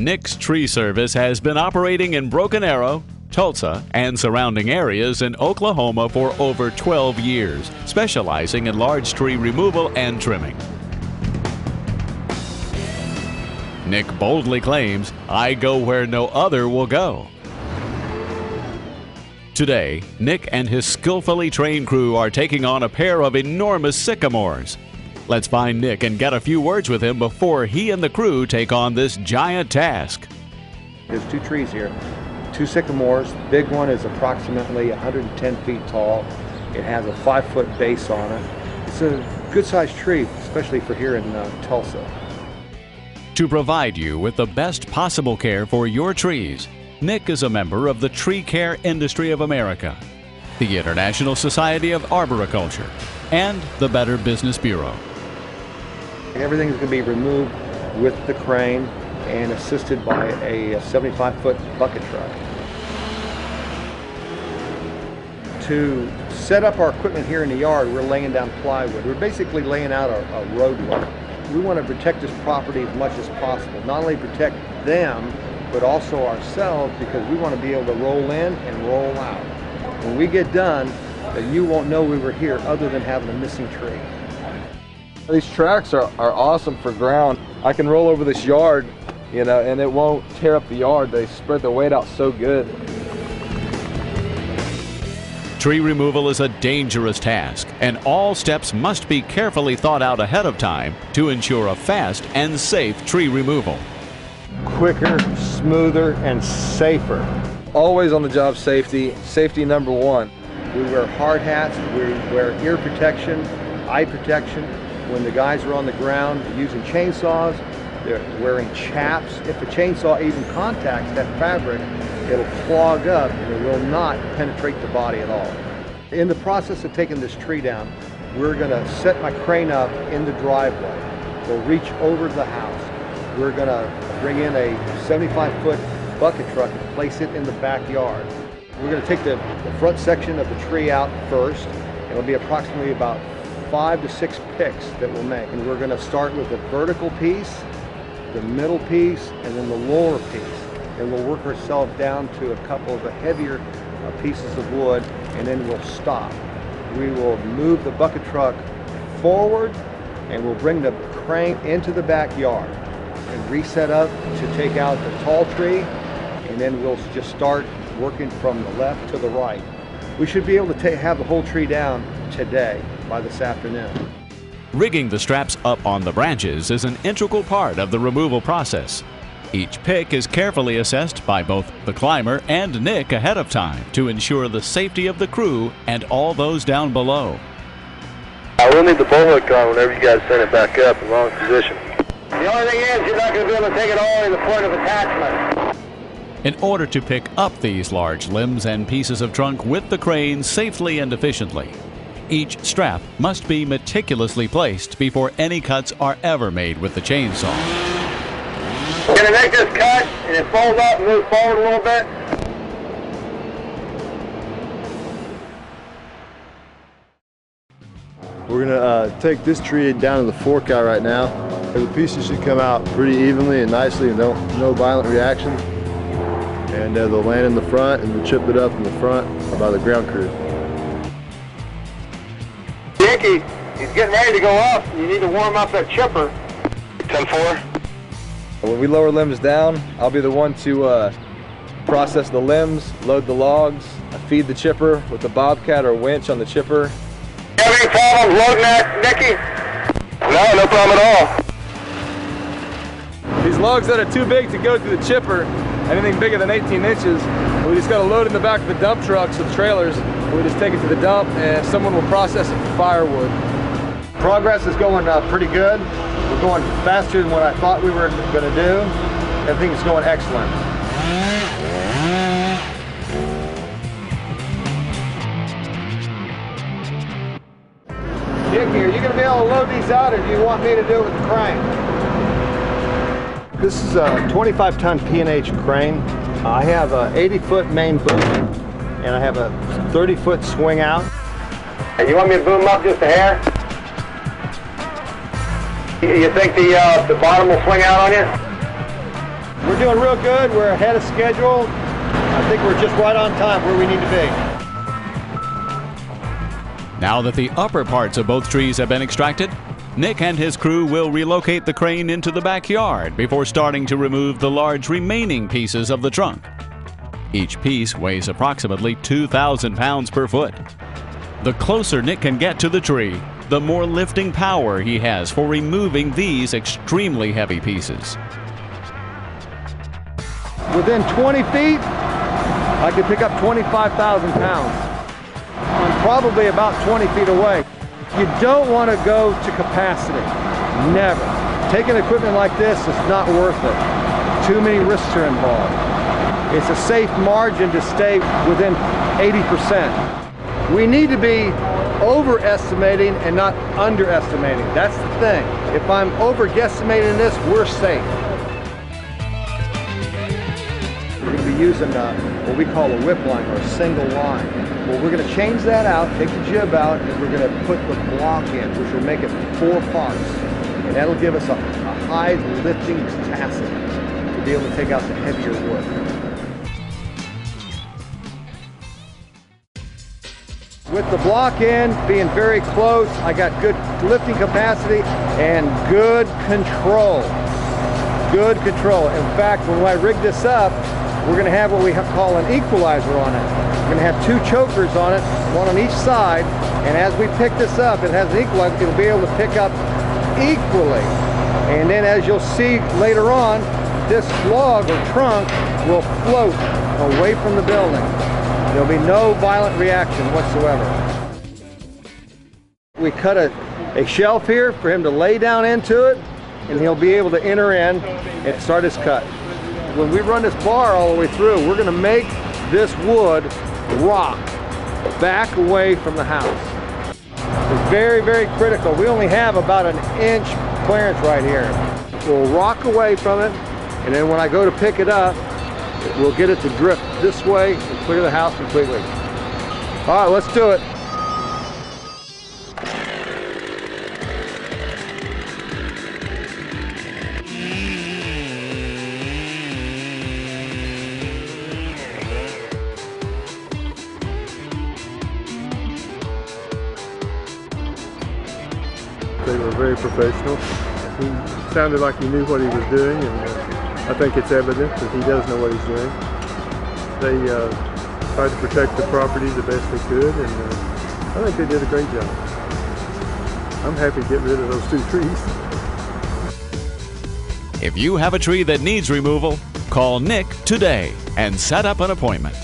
Nick's Tree Service has been operating in Broken Arrow, Tulsa, and surrounding areas in Oklahoma for over 12 years, specializing in large tree removal and trimming. Nick boldly claims, "I go where no other will go." Today, Nick and his skillfully trained crew are taking on a pair of enormous sycamores. Let's find Nick and get a few words with him before he and the crew take on this giant task. There's two trees here, two sycamores. The big one is approximately 110 feet tall. It has a 5-foot base on it. It's a good-sized tree, especially for here in Tulsa. To provide you with the best possible care for your trees, Nick is a member of the Tree Care Industry of America, the International Society of Arboriculture, and the Better Business Bureau. Everything's going to be removed with the crane and assisted by a 75-foot bucket truck. To set up our equipment here in the yard, we're laying down plywood. We're basically laying out a roadway. We want to protect this property as much as possible. Not only protect them, but also ourselves, because we want to be able to roll in and roll out. When we get done, then you won't know we were here other than having a missing tree. These tracks are awesome for ground. I can roll over this yard, you know, and it won't tear up the yard. They spread the weight out so good. Tree removal is a dangerous task, and all steps must be carefully thought out ahead of time to ensure a fast and safe tree removal. Quicker, smoother, and safer. Always on the job safety, safety number one. We wear hard hats, we wear ear protection, eye protection. When the guys are on the ground using chainsaws, they're wearing chaps. If a chainsaw even contacts that fabric, it'll clog up and it will not penetrate the body at all. In the process of taking this tree down, we're going to set my crane up in the driveway. We'll reach over the house. We're going to bring in a 75-foot bucket truck and place it in the backyard. We're going to take the front section of the tree out first. It'll be approximately about 5 to 6 picks that we'll make. And we're going to start with the vertical piece, the middle piece, and then the lower piece. And we'll work ourselves down to a couple of the heavier pieces of wood, and then we'll stop. We will move the bucket truck forward, and we'll bring the crane into the backyard and reset up to take out the tall tree, and then we'll just start working from the left to the right. We should be able to have the whole tree down today, by this afternoon. Rigging the straps up on the branches is an integral part of the removal process. Each pick is carefully assessed by both the climber and Nick ahead of time to ensure the safety of the crew and all those down below. We'll need the bullhook on whenever you guys send it back up in long position. The only thing is, you're not going to be able to take it all to the point of attachment. In order to pick up these large limbs and pieces of trunk with the crane safely and efficiently, each strap must be meticulously placed before any cuts are ever made with the chainsaw. We're going to make this cut and then fold up and move forward a little bit. We're going to take this tree down to the fork out right now. The pieces should come out pretty evenly and nicely, and no violent reaction. And they'll land in the front, and we'll chip it up in the front by the ground crew. Dickie, he's getting ready to go up. You need to warm up that chipper. 10-4. When we lower limbs down, I'll be the one to process the limbs, load the logs, feed the chipper with the bobcat or winch on the chipper. You have any problems loading that, Dickie? No problem at all. These logs that are too big to go through the chipper, anything bigger than 18 inches, we just got to load in the back of the dump trucks with trailers. We just take it to the dump and someone will process it for firewood. Progress is going pretty good. We're going faster than what I thought we were going to do. Everything's going excellent. Dickie, are you going to be able to load these out, or do you want me to do it with the crane? This is a 25-ton P&H crane. I have a 80-foot main boom, and I have a 30-foot swing out. And you want me to boom up just a hair? You think the bottom will swing out on you? We're doing real good. We're ahead of schedule. I think we're just right on time where we need to be. Now that the upper parts of both trees have been extracted, Nick and his crew will relocate the crane into the backyard before starting to remove the large remaining pieces of the trunk. Each piece weighs approximately 2,000 pounds per foot. The closer Nick can get to the tree, the more lifting power he has for removing these extremely heavy pieces. Within 20 feet, I could pick up 25,000 pounds. I'm probably about 20 feet away. You don't want to go to capacity. Never. Taking equipment like this is not worth it. Too many risks are involved. It's a safe margin to stay within 80%. We need to be overestimating and not underestimating. That's the thing. If I'm over-guesstimating this, we're safe. We're going to be using what we call a whip line, or a single line. Well, we're going to change that out, take the jib out, and we're going to put the block in, which will make it 4 parts. And that'll give us a high lifting capacity to be able to take out the heavier wood. With the block in, being very close, I got good lifting capacity and good control. Good control. In fact, when I rig this up, we're going to have what we call an equalizer on it. We're going to have 2 chokers on it, one on each side, and as we pick this up, it has an equalizer, it'll be able to pick up equally. And then as you'll see later on, this log or trunk will float away from the building. There'll be no violent reaction whatsoever. We cut a shelf here for him to lay down into it, and he'll be able to enter in and start his cut. When we run this bar all the way through, we're going to make this wood rock back away from the house. It's very, very critical. We only have about an inch clearance right here. We'll rock away from it, and then when I go to pick it up, we'll get it to drift this way and clear the house completely. All right, let's do it. They were very professional. He sounded like he knew what he was doing, and I think it's evident that he does know what he's doing. They tried to protect the property the best they could, and I think they did a great job. I'm happy to get rid of those 2 trees. If you have a tree that needs removal, call Nick today and set up an appointment.